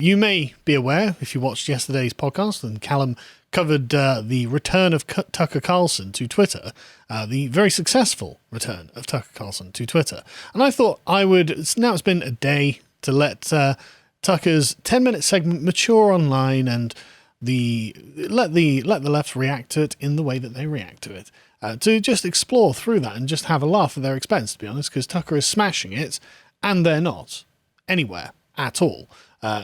You may be aware, if you watched yesterday's podcast, and Callum covered the return of Tucker Carlson to Twitter, the very successful return of Tucker Carlson to Twitter. And I thought now it's been a day to let Tucker's 10-minute segment mature online and let the left react to it in the way that they react to it. To just explore through that and just have a laugh at their expense, to be honest, because Tucker is smashing it, and they're not anywhere at all.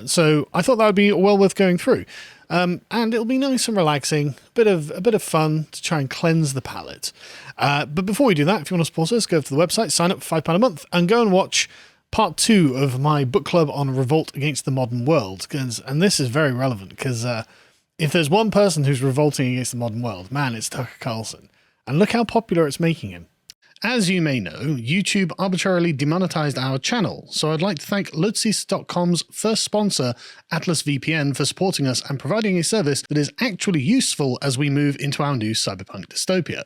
So I thought that would be well worth going through. And it'll be nice and relaxing, a bit of fun to try and cleanse the palate. But before we do that, if you want to support us, go to the website, sign up for £5 a month, and go and watch part 2 of my book club on revolt against the modern world. And this is very relevant, because if there's one person who's revolting against the modern world, man, it's Tucker Carlson. And look how popular it's making him. As you may know, YouTube arbitrarily demonetized our channel, so I'd like to thank Lotus.com's first sponsor, Atlas VPN, for supporting us and providing a service that is actually useful as we move into our new cyberpunk dystopia.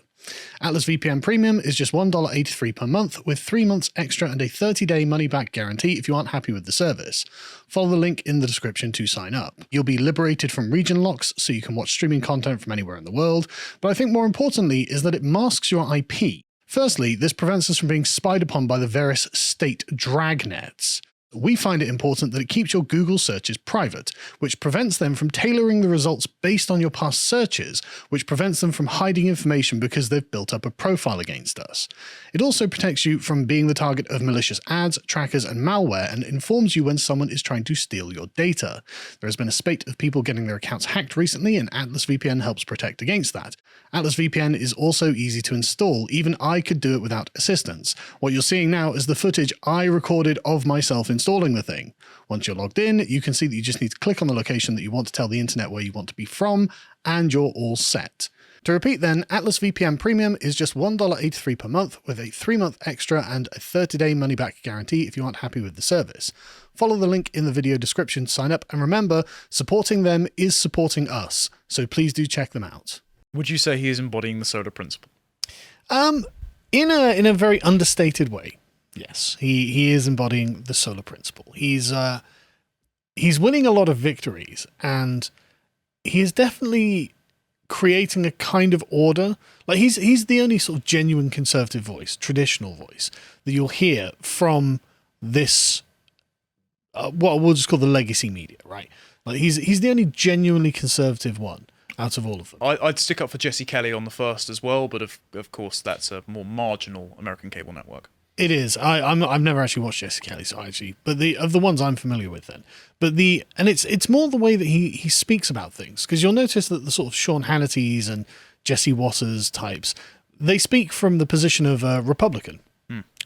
Atlas VPN Premium is just $1.83 per month, with 3 months extra and a 30-day money-back guarantee if you aren't happy with the service. Follow the link in the description to sign up. You'll be liberated from region locks, so you can watch streaming content from anywhere in the world, but I think more importantly is that it masks your IP. Firstly, this prevents us from being spied upon by the various state dragnets. We find it important that it keeps your Google searches private, which prevents them from tailoring the results based on your past searches, which prevents them from hiding information because they've built up a profile against us. It also protects you from being the target of malicious ads, trackers, and malware, and informs you when someone is trying to steal your data. There has been a spate of people getting their accounts hacked recently, and Atlas VPN helps protect against that. Atlas VPN is also easy to install. Even I could do it without assistance. What you're seeing now is the footage I recorded of myself installing the thing. Once you're logged in, you can see that you just need to click on the location that you want to tell the internet where you want to be from, and you're all set. To repeat then, Atlas VPN Premium is just $1.83 per month with a 3-month extra and a 30-day money-back guarantee if you aren't happy with the service. Follow the link in the video description to sign up, and remember, supporting them is supporting us, so please do check them out. Would you say he is embodying the solar principle? In a very understated way, yes. He is embodying the solar principle. He's winning a lot of victories, and he is definitely creating a kind of order. Like he's the only sort of genuine conservative voice, traditional voice, that you'll hear from this what we'll just call the legacy media, right? Like he's the only genuinely conservative one out of all of them. I'd stick up for Jesse Kelly on the first as well, but of course that's a more marginal American cable network. It is. I've never actually watched Jesse Kelly, so but of the ones I'm familiar with then. It's more the way that he speaks about things, because you'll notice that the sort of Sean Hannity's and Jesse Watters types, they speak from the position of a Republican,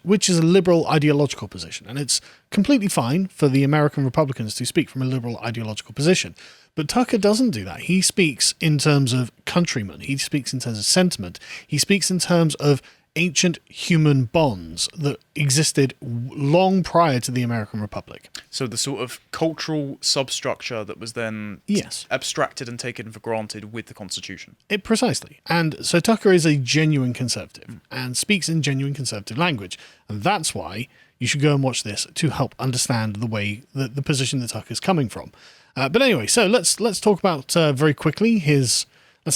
which is a liberal ideological position, and it's completely fine for the American Republicans to speak from a liberal ideological position. But Tucker doesn't do that. He speaks in terms of countrymen. He speaks in terms of sentiment. He speaks in terms of ancient human bonds that existed long prior to the American Republic. So the sort of cultural substructure that was then abstracted and taken for granted with the Constitution. Precisely. And so Tucker is a genuine conservative and speaks in genuine conservative language. And that's why you should go and watch this to help understand the way that the position that Tucker's coming from. But anyway, so let's talk about very quickly let's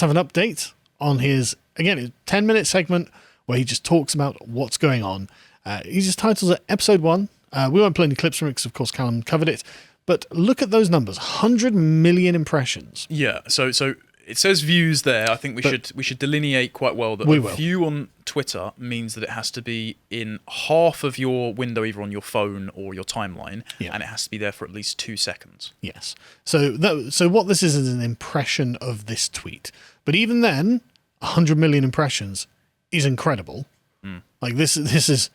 have an update on his 10-minute segment where he just talks about what's going on. He just titles it Episode 1. We won't play any clips from it because, of course, Callum covered it. But look at those numbers, 100 million impressions. Yeah, so it says views there. I think we should delineate quite well that a view on Twitter means that it has to be in half of your window, either on your phone or your timeline, and it has to be there for at least 2 seconds. Yes. So what this is an impression of this tweet. But even then, 100 million impressions is incredible. Like it's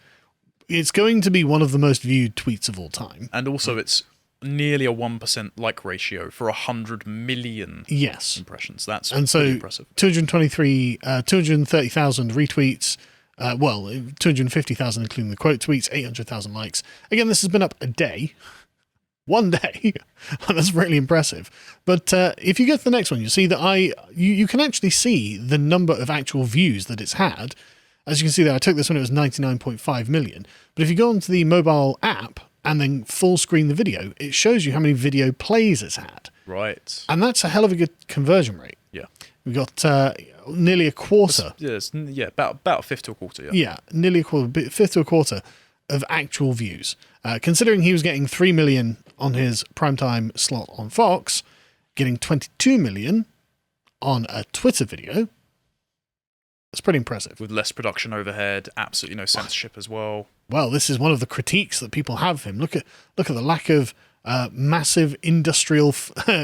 going to be one of the most viewed tweets of all time. And also it's nearly a 1% like ratio for 100 million impressions. That's pretty impressive. 230,000 retweets, 250,000 including the quote tweets, 800,000 likes. Again, this has been up a day. One day. That's really impressive. But if you go to the next one, you'll see that you can actually see the number of actual views that it's had. As you can see there, I took this when it was 99.5 million. But if you go onto the mobile app, and then full screen the video, it shows you how many video plays it's had. Right. And that's a hell of a good conversion rate. Yeah. We got nearly a quarter. About a fifth to a quarter. Yeah, nearly a quarter, fifth to a quarter of actual views. Considering he was getting 3 million on his primetime slot on Fox, getting 22 million on a Twitter video, that's pretty impressive. With less production overhead, absolutely no censorship as well. Well, this is one of the critiques that people have of him. Look at the lack of massive industrial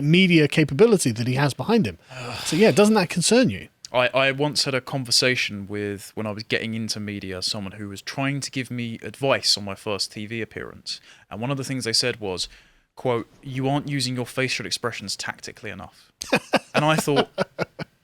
media capability that he has behind him. So yeah, doesn't that concern you? I once had a conversation with, when I was getting into media, someone who was trying to give me advice on my first TV appearance. And one of the things they said was, quote, "You aren't using your facial expressions tactically enough." And I thought,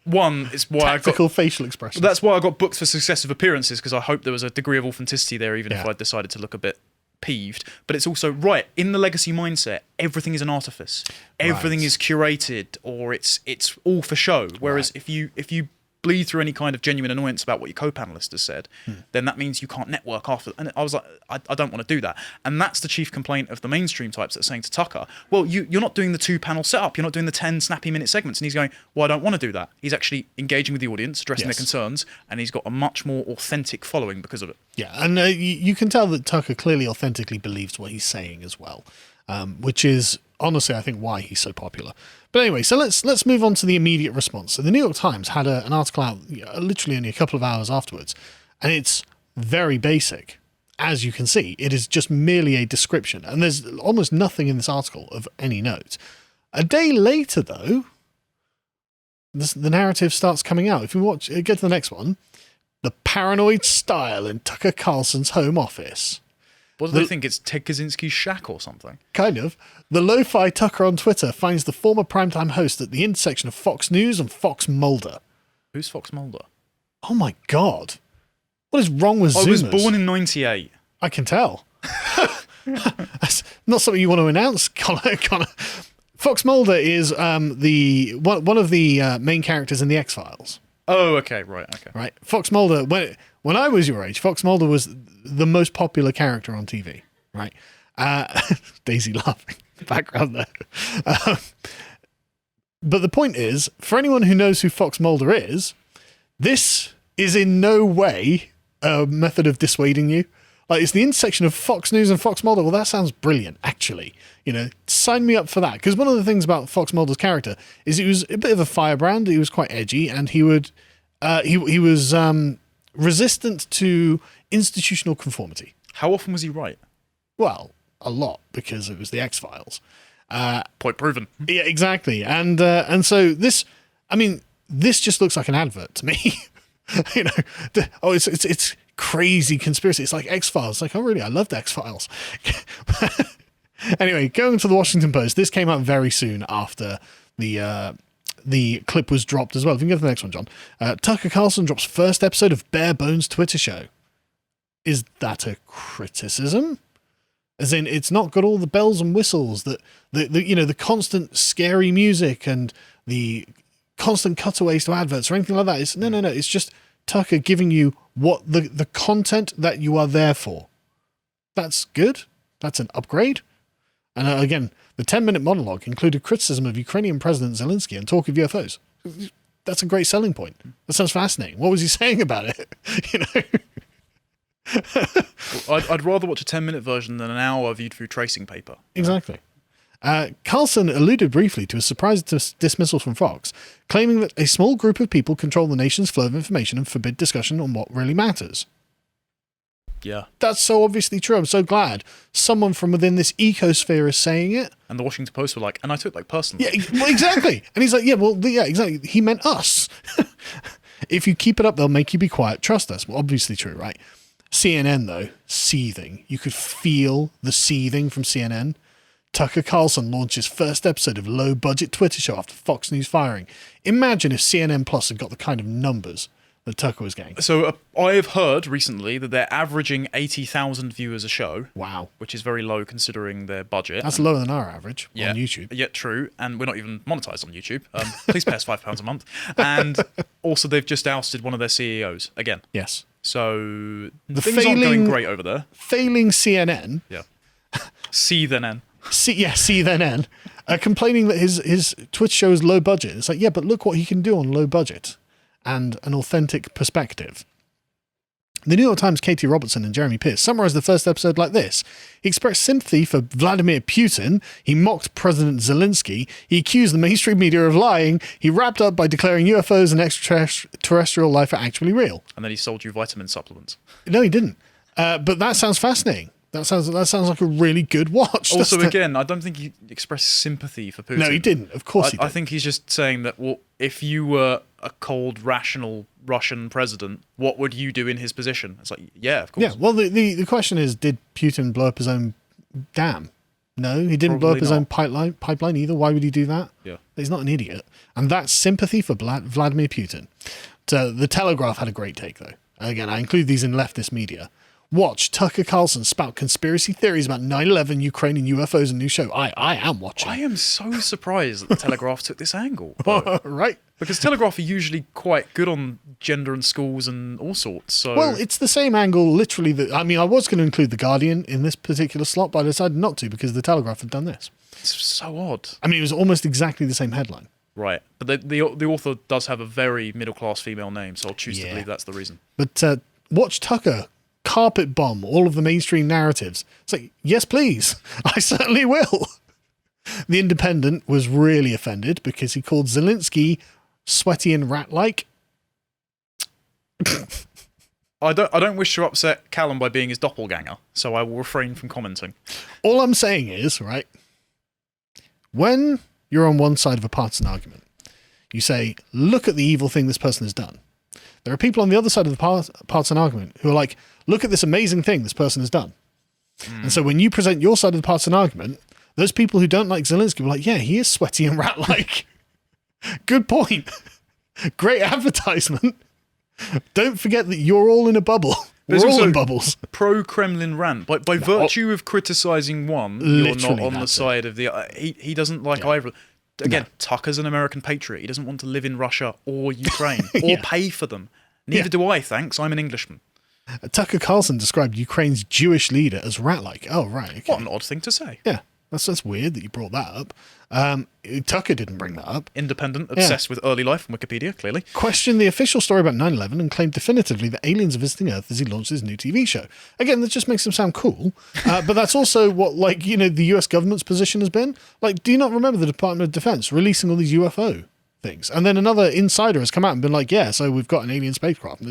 one, it's why tactical facial expressions. That's why I got booked for successive appearances, because I hoped there was a degree of authenticity there, even if I decided to look a bit peeved. But it's also, right, in the legacy mindset, everything is an artifice. Everything is curated, or it's all for show. Whereas if you bleed through any kind of genuine annoyance about what your co-panelist has said, then that means you can't network after. And I was like, I don't want to do that. And that's the chief complaint of the mainstream types that are saying to Tucker, well, you're not doing the 2-panel setup. You're not doing the 10 snappy minute segments. And he's going, well, I don't want to do that. He's actually engaging with the audience, addressing their concerns, and he's got a much more authentic following because of it. Yeah, and you can tell that Tucker clearly authentically believes what he's saying as well, which is honestly, I think, why he's so popular. But anyway, so let's move on to the immediate response. So the New York Times had an article out literally only a couple of hours afterwards, and it's very basic. As you can see, it is just merely a description, and there's almost nothing in this article of any note. A day later, though, the narrative starts coming out. If you get to the next one, the paranoid style in Tucker Carlson's home office. What do they think? It's Ted Kaczynski's shack or something? Kind of. The lo-fi Tucker on Twitter finds the former primetime host at the intersection of Fox News and Fox Mulder. Who's Fox Mulder? Oh my God. What is wrong with Zoomers? I was born in 98. I can tell. That's not something you want to announce, Connor. Fox Mulder is one of the main characters in the X-Files. Oh, okay, right, okay. Right. Fox Mulder, when I was your age, Fox Mulder was the most popular character on TV, right? Daisy laughing in the background there. But the point is, for anyone who knows who Fox Mulder is, this is in no way a method of dissuading you. Like, it's the intersection of Fox News and Fox Mulder. Well, that sounds brilliant, actually. Sign me up for that. Because one of the things about Fox Mulder's character is he was a bit of a firebrand. He was quite edgy, and he was resistant to institutional conformity. How often was he right? Well, a lot, because it was the X-Files. Point proven. Yeah, exactly. And so this just looks like an advert to me. It's crazy conspiracy. It's like X-Files. It's like, oh, really? I loved X-Files. Anyway, going to the Washington Post, this came out very soon after the clip was dropped as well. If you can go to the next one, John. Tucker Carlson drops first episode of Bare Bones Twitter show. Is that a criticism? As in, it's not got all the bells and whistles, the constant scary music and the constant cutaways to adverts or anything like that. It's no. It's just Tucker giving you what the content that you are there for. That's good. That's an upgrade. And again, the 10-minute monologue included criticism of Ukrainian President Zelensky and talk of UFOs. That's a great selling point. That sounds fascinating. What was he saying about it? I'd rather watch a 10-minute version than an hour viewed through tracing paper. Exactly. Carlson alluded briefly to a surprise dismissal from Fox, claiming that a small group of people control the nation's flow of information and forbid discussion on what really matters. Yeah. That's so obviously true. I'm so glad someone from within this ecosphere is saying it. And the Washington Post were like, and I took it personally. Yeah, well, exactly. And he's like, exactly. He meant us. If you keep it up, they'll make you be quiet. Trust us. Well, obviously true, right? CNN, though, seething. You could feel the seething from CNN. Tucker Carlson launches first episode of low-budget Twitter show after Fox News firing. Imagine if CNN Plus had got the kind of numbers that Tucker was getting. So I have heard recently that they're averaging 80,000 viewers a show. Wow. Which is very low considering their budget. That's lower than our average on YouTube. Yeah, true. And we're not even monetized on YouTube. Please pay us £5 a month. And also they've just ousted one of their CEOs again. Yes. So things aren't going great over there. Failing CNN. Yeah. CNN. CNN. Complaining that his Twitch show is low budget. It's like, yeah, but look what he can do on low budget and an authentic perspective. The New York Times' Katie Robertson and Jeremy Pierce summarized the first episode like this. He expressed sympathy for Vladimir Putin. He mocked President Zelensky. He accused the mainstream media of lying. He wrapped up by declaring UFOs and extraterrestrial life are actually real. And then he sold you vitamin supplements. No, he didn't. But that sounds fascinating. That sounds like a really good watch. Also, again, I don't think he expressed sympathy for Putin. No, he didn't. Of course he didn't. I think he's just saying that, well, if you were a cold, rational Russian president, what would you do in his position? It's like, yeah, of course. Yeah, well, the question is, did Putin blow up his own dam? No, he didn't blow up his own pipeline either. Why would he do that? Yeah. He's not an idiot. And that's sympathy for Vladimir Putin. So the Telegraph had a great take, though. Again, I include these in leftist media. Watch Tucker Carlson spout conspiracy theories about 9/11, Ukraine, and UFOs in new show. I am watching. I am so surprised that the Telegraph took this angle. Right. Because Telegraph are usually quite good on gender and schools and all sorts. So. Well, it's the same angle, literally. I was going to include The Guardian in this particular slot, but I decided not to because the Telegraph had done this. It's so odd. I mean, it was almost exactly the same headline. Right. But the author does have a very middle-class female name, so I'll choose to believe that's the reason. But watch Tucker carpet bomb all of the mainstream narratives. It's like, yes, please. I certainly will. The Independent was really offended because he called Zelensky sweaty and rat-like. I don't wish to upset Callum by being his doppelganger, so I will refrain from commenting. All I'm saying is, right, when you're on one side of a partisan argument, you say, look at the evil thing this person has done. There are people on the other side of the partisan argument who are like, look at this amazing thing this person has done. And so when you present your side of the partisan argument, those people who don't like Zelensky were like, yeah, he is sweaty and rat-like. Good point. Great advertisement. Don't forget that you're all in a bubble. We're all in bubbles. Pro-Kremlin rant. By virtue of criticising one, you're not on the side of the other. He doesn't like either. Again, Tucker's an American patriot. He doesn't want to live in Russia or Ukraine or pay for them. Neither do I, thanks. I'm an Englishman. Tucker Carlson described Ukraine's Jewish leader as rat-like. Oh, right. Okay. What an odd thing to say. Yeah, that's weird that you brought that up. Tucker didn't bring that up. Independent, obsessed with early life on Wikipedia, clearly. Questioned the official story about 9/11 and claimed definitively that aliens are visiting Earth as he launched his new TV show. Again, that just makes him sound cool. But that's also what, the US government's position has been. Do you not remember the Department of Defense releasing all these UFO things? And then another insider has come out and been like, yeah, so we've got an alien spacecraft.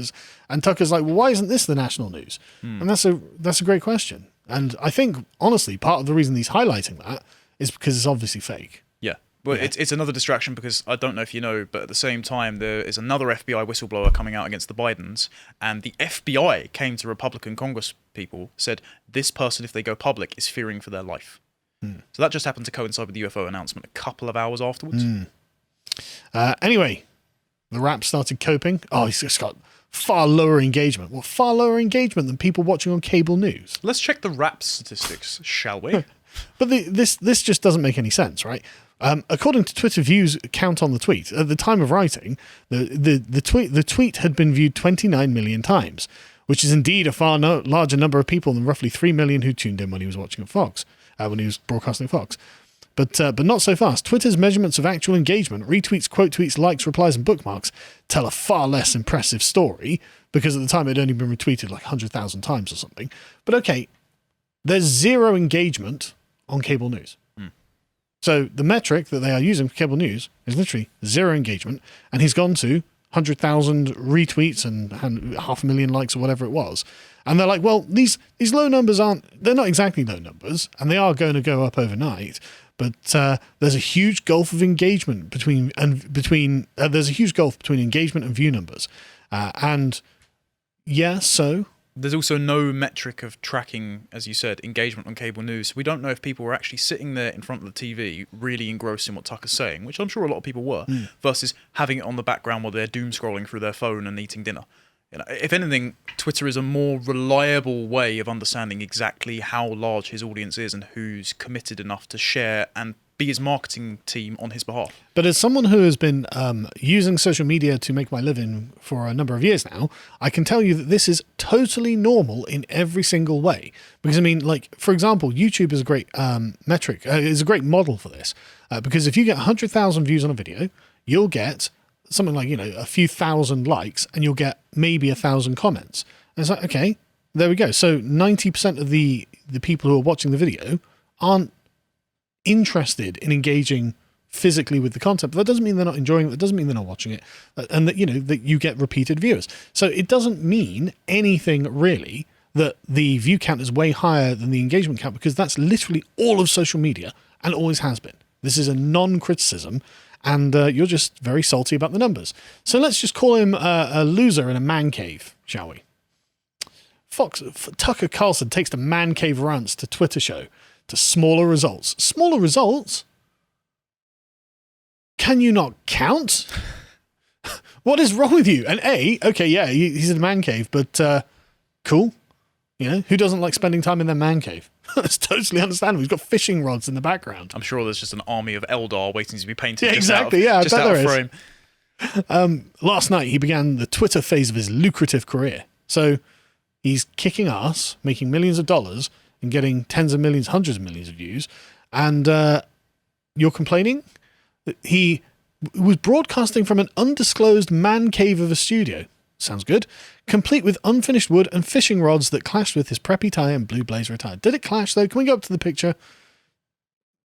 And Tucker's like, well, why isn't this the national news? And that's a great question. And I think, honestly, part of the reason he's highlighting that is because it's obviously fake. Yeah. Well, it's another distraction because I don't know if you know, but at the same time, there is another FBI whistleblower coming out against the Bidens, and the FBI came to Republican Congress people, said this person, if they go public, is fearing for their life. So that just happened to coincide with the UFO announcement a couple of hours afterwards. Anyway, the rap started coping. Oh, he's just got far lower engagement. Well, far lower engagement than people watching on cable news. Let's check the rap statistics, shall we? But this just doesn't make any sense, right? According to Twitter views count on the tweet, at the time of writing, the tweet had been viewed 29 million times, which is indeed a far larger number of people than roughly 3 million who tuned in when he was watching at Fox, when he was broadcasting Fox. But not so fast. Twitter's measurements of actual engagement, retweets, quote tweets, likes, replies, and bookmarks tell a far less impressive story, because at the time it had only been retweeted 100,000 times or something. But okay, there's zero engagement on cable news. So the metric that they are using for cable news is literally zero engagement, and he's gone to 100,000 retweets and 500,000 likes or whatever it was. And they're like, well, these low numbers they're not exactly low numbers, and they are going to go up overnight. But there's a huge gulf of engagement between there's a huge gulf between engagement and view numbers. So there's also no metric of tracking, as you said, engagement on cable news. We don't know if people were actually sitting there in front of the TV, really engrossed in what Tucker's saying, which I'm sure a lot of people were, versus having it on the background while they're doom scrolling through their phone and eating dinner. If anything, Twitter is a more reliable way of understanding exactly how large his audience is and who's committed enough to share and be his marketing team on his behalf. But as someone who has been using social media to make my living for a number of years now, I can tell you that this is totally normal in every single way. Because, I mean, like, for example, YouTube is a great metric, is a great model for this. Because if you get 100,000 views on a video, you'll get something like, a few thousand likes, and you'll get maybe 1,000 comments. And it's like, okay, there we go. So 90% of the people who are watching the video aren't interested in engaging physically with the content, but that doesn't mean they're not enjoying it. That doesn't mean they're not watching it, and that that you get repeated viewers. So it doesn't mean anything really that the view count is way higher than the engagement count, because that's literally all of social media and always has been. This is a non-criticism, and you're just very salty about the numbers. So let's just call him a loser in a man cave, shall we? Tucker Carlson takes the man cave rants to Twitter show to smaller results. Smaller results? Can you not count? What is wrong with you? And okay, yeah, he's in a man cave, but cool. Who doesn't like spending time in their man cave? That's totally understandable. He's got fishing rods in the background. I'm sure there's just an army of Eldar waiting to be painted. Yeah, exactly. I bet there is. Last night, he began the Twitter phase of his lucrative career. So he's kicking ass, making millions of dollars, and getting tens of millions, hundreds of millions of views. And you're complaining? He was broadcasting from an undisclosed man cave of a studio. Sounds good. Complete with unfinished wood and fishing rods that clashed with his preppy tie and blue blazer attire. Did it clash, though? Can we go up to the picture?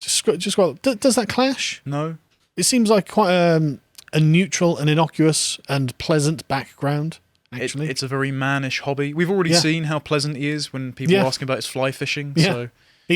Just scroll. Does that clash? No. It seems like quite a neutral and innocuous and pleasant background. Actually, it's a very mannish hobby. We've already seen how pleasant he is when people ask him about his fly fishing. Yeah. So.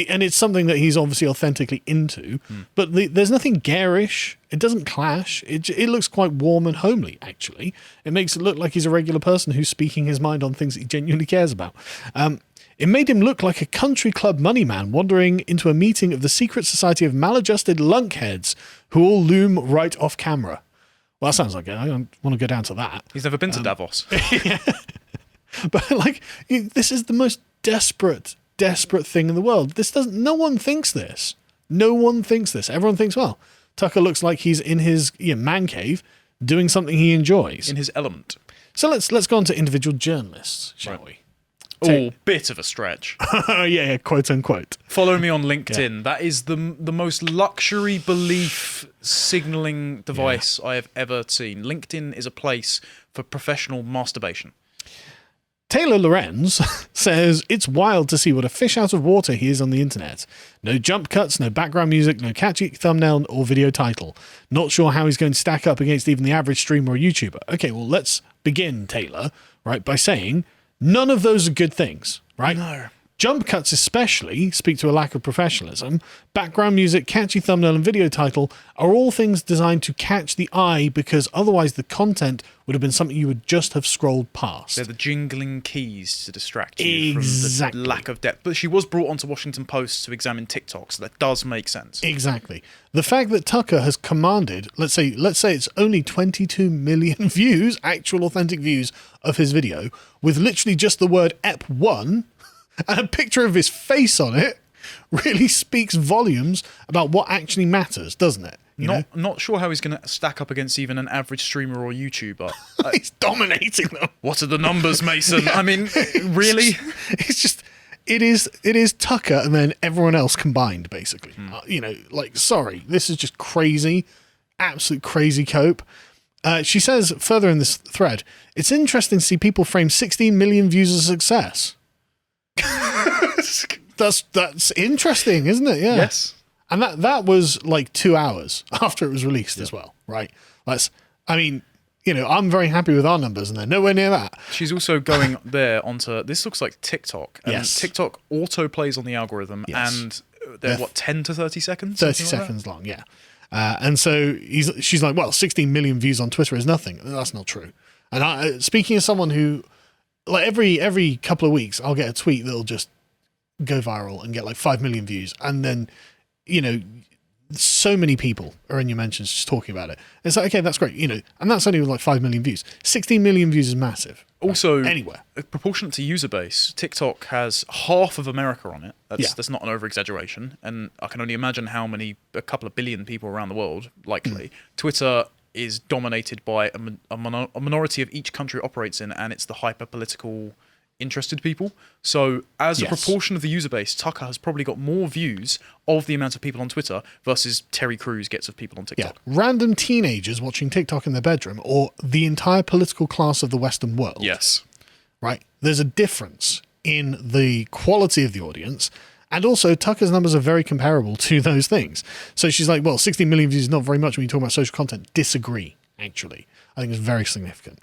And it's something that he's obviously authentically into, but there's nothing garish. It doesn't clash. It looks quite warm and homely, actually. It makes it look like he's a regular person who's speaking his mind on things that he genuinely cares about. It made him look like a country club money man wandering into a meeting of the secret society of maladjusted lunkheads who all loom right off camera. Well, that sounds like it. I don't want to go down to that. He's never been to Davos. Yeah. But this is the most desperate thing in the world. No one thinks this. No one thinks this. Everyone thinks, well, Tucker looks like he's in his man cave doing something he enjoys. In his element. So let's go on to individual journalists, shall we? Oh, bit of a stretch. yeah, quote unquote. Follow me on LinkedIn. Yeah. That is the most luxury belief signaling device I have ever seen. LinkedIn is a place for professional masturbation. Taylor Lorenz says, it's wild to see what a fish out of water he is on the internet. No jump cuts, no background music, no catchy thumbnail or video title. Not sure how he's going to stack up against even the average streamer or YouTuber. Okay, well, let's begin, Taylor, right, by saying none of those are good things, right? No. Jump cuts especially speak to a lack of professionalism. Background music, catchy thumbnail and video title are all things designed to catch the eye, because otherwise the content would have been something you would just have scrolled past. They're the jingling keys to distract you from the lack of depth. But she was brought onto Washington Post to examine TikTok, so that does make sense. Exactly. The fact that Tucker has commanded, let's say it's only 22 million views, actual authentic views of his video, with literally just the word EP1 and a picture of his face on it, really speaks volumes about what actually matters, doesn't it? Not sure how he's going to stack up against even an average streamer or YouTuber. He's dominating them. What are the numbers, Mason? Yeah. I mean, really? It is Tucker and then everyone else combined, basically. Sorry, this is just crazy, absolute crazy cope. She says further in this thread, it's interesting to see people frame 16 million views as a success. That's interesting, isn't it? Yeah. Yes. And that was like 2 hours after it was released as well, right? I'm very happy with our numbers, and they're nowhere near that. She's also going there onto, this looks like TikTok. And yes. TikTok auto plays on the algorithm, and they're 10 to 30 seconds? 30 seconds long, yeah. And so she's like, well, 16 million views on Twitter is nothing. That's not true. And speaking as someone who, like every couple of weeks, I'll get a tweet that'll just go viral and get like 5 million views. And then, so many people are in your mentions just talking about it. It's like, okay, that's great, and that's only like 5 million views. 16 million views is massive. Also, anywhere proportionate to user base, TikTok has half of America on it. That's not an over-exaggeration, and I can only imagine a couple of billion people around the world, likely. Twitter is dominated by a minority of each country it operates in, and it's the hyper-political interested people. So as a proportion of the user base, Tucker has probably got more views of the amount of people on Twitter versus Terry Crews gets of people on TikTok. Yeah. Random teenagers watching TikTok in their bedroom, or the entire political class of the Western world. Yes. Right? There's a difference in the quality of the audience, and also Tucker's numbers are very comparable to those things. So she's like, well, 60 million views is not very much when you talk about social content. Disagree, actually. I think it's very significant.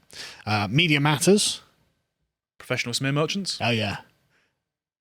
Media Matters. Professional smear merchants? Oh, yeah.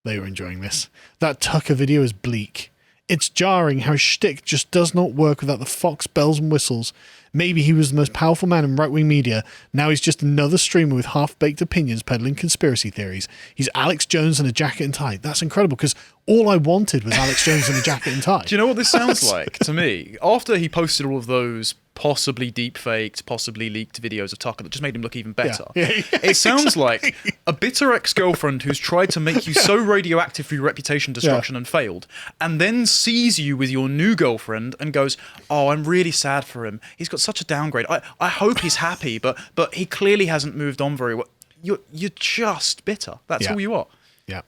They were enjoying this. That Tucker video is bleak. It's jarring how his shtick just does not work without the Fox bells and whistles. Maybe he was the most powerful man in right-wing media. Now he's just another streamer with half-baked opinions peddling conspiracy theories. He's Alex Jones in a jacket and tie. That's incredible, because all I wanted was Alex Jones in a jacket and tie. Do you know what this sounds like to me? After he posted all of those possibly deep-faked, possibly leaked videos of Tucker that just made him look even better. It sounds like a bitter ex-girlfriend who's tried to make you so radioactive for your reputation destruction and failed, and then sees you with your new girlfriend and goes, oh, I'm really sad for him. He's got such a downgrade. I hope he's happy, but he clearly hasn't moved on very well. You're just bitter. That's all you are. Yeah.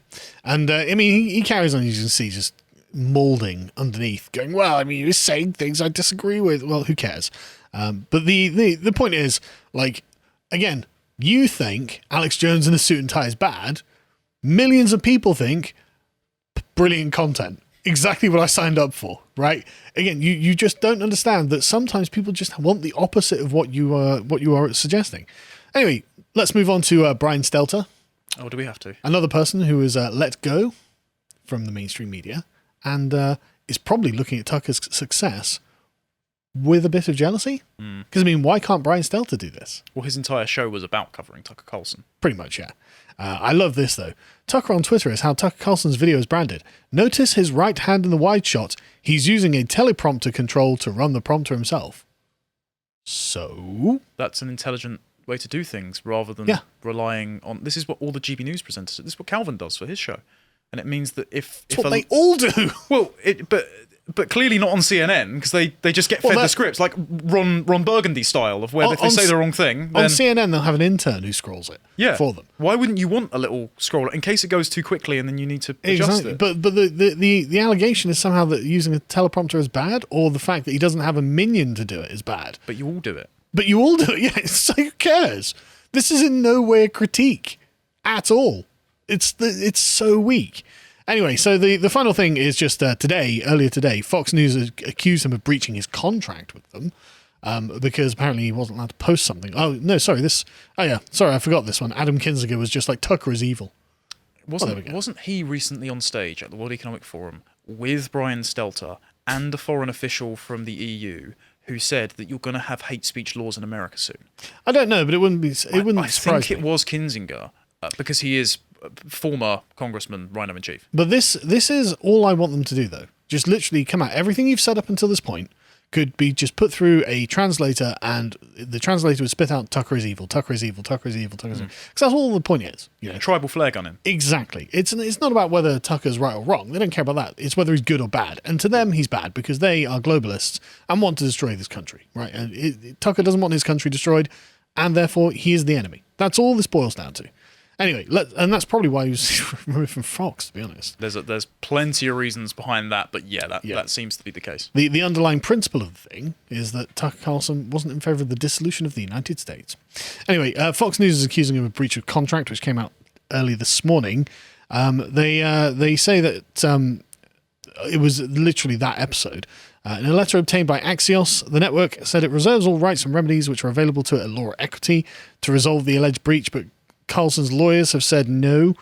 And, he carries on, you can see, just moulding underneath, going, well, he was saying things I disagree with. Well, who cares? But the point is, like, again, you think Alex Jones in a suit and tie is bad. Millions of people think brilliant content. Exactly what I signed up for, right? Again, you just don't understand that sometimes people just want the opposite of what you are suggesting. Anyway, let's move on to Brian Stelter. Oh, do we have to? Another person who is let go from the mainstream media and is probably looking at Tucker's success with a bit of jealousy. Because, why can't Brian Stelter do this? Well, his entire show was about covering Tucker Carlson. Pretty much, yeah. I love this, though. Tucker on Twitter is how Tucker Carlson's video is branded. Notice his right hand in the wide shot. He's using a teleprompter control to run the prompter himself. So? That's an intelligent way to do things rather than relying on... This is what all the GB News presenters do. This is what Calvin does for his show. And it means that if what they all do. Well, but clearly not on CNN, because they just get fed the scripts, like Ron Burgundy style, of where if they say the wrong thing... On CNN, they'll have an intern who scrolls it for them. Why wouldn't you want a little scroll in case it goes too quickly and then you need to adjust it? But the allegation is somehow that using a teleprompter is bad, or the fact that he doesn't have a minion to do it is bad. But you all do it. Yeah. So who cares? This is in no way a critique at all. It's so weak. Anyway, so the final thing is just earlier today, Fox News accused him of breaching his contract with them because apparently he wasn't allowed to post something. Oh, no, sorry, I forgot this one. Adam Kinzinger was just like, Tucker is evil. Wasn't he recently on stage at the World Economic Forum with Brian Stelter and a foreign official from the EU who said that you're going to have hate speech laws in America soon? I don't know, but it wouldn't surprise me. I think it was Kinzinger because he is former Congressman Rhino-in-Chief. But this is all I want them to do, though. Just literally come out. Everything you've set up until this point could be just put through a translator, and the translator would spit out Tucker is evil, Tucker is evil, Tucker is evil, Tucker is evil. Because that's all the point is. Tribal flare gun him. Exactly. It's not about whether Tucker's right or wrong. They don't care about that. It's whether he's good or bad. And to them, he's bad because they are globalists and want to destroy this country, right? And Tucker doesn't want his country destroyed, and therefore he is the enemy. That's all this boils down to. Anyway, and that's probably why he was removed from Fox, to be honest. There's plenty of reasons behind that, but that seems to be the case. The underlying principle of the thing is that Tucker Carlson wasn't in favour of the dissolution of the United States. Anyway, Fox News is accusing him of breach of contract, which came out early this morning. They say that it was literally that episode. In a letter obtained by Axios, the network said it reserves all rights and remedies which are available to it at Law Equity to resolve the alleged breach, but Carlson's lawyers have said, no,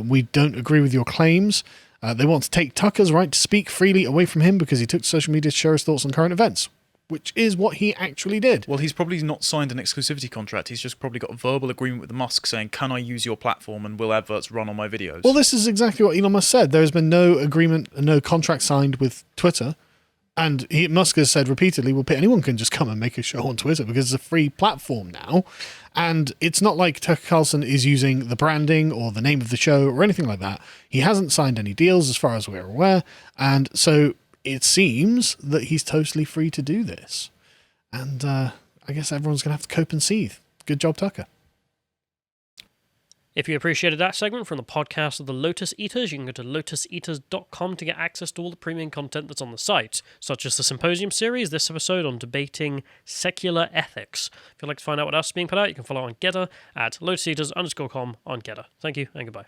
we don't agree with your claims. They want to take Tucker's right to speak freely away from him because he took to social media to share his thoughts on current events, which is what he actually did. Well, he's probably not signed an exclusivity contract. He's just probably got a verbal agreement with Musk saying, can I use your platform and will adverts run on my videos? Well, this is exactly what Elon Musk said. There has been no agreement and no contract signed with Twitter And Musk has said repeatedly, well, anyone can just come and make a show on Twitter because it's a free platform now. And it's not like Tucker Carlson is using the branding or the name of the show or anything like that. He hasn't signed any deals as far as we're aware. And so it seems that he's totally free to do this. And I guess everyone's going to have to cope and seethe. Good job, Tucker. If you appreciated that segment from the podcast of the Lotus Eaters, you can go to lotuseaters.com to get access to all the premium content that's on the site, such as the Symposium series, this episode on debating secular ethics. If you'd like to find out what else is being put out, you can follow on Getter at lotuseaters_com on Getter. Thank you and goodbye.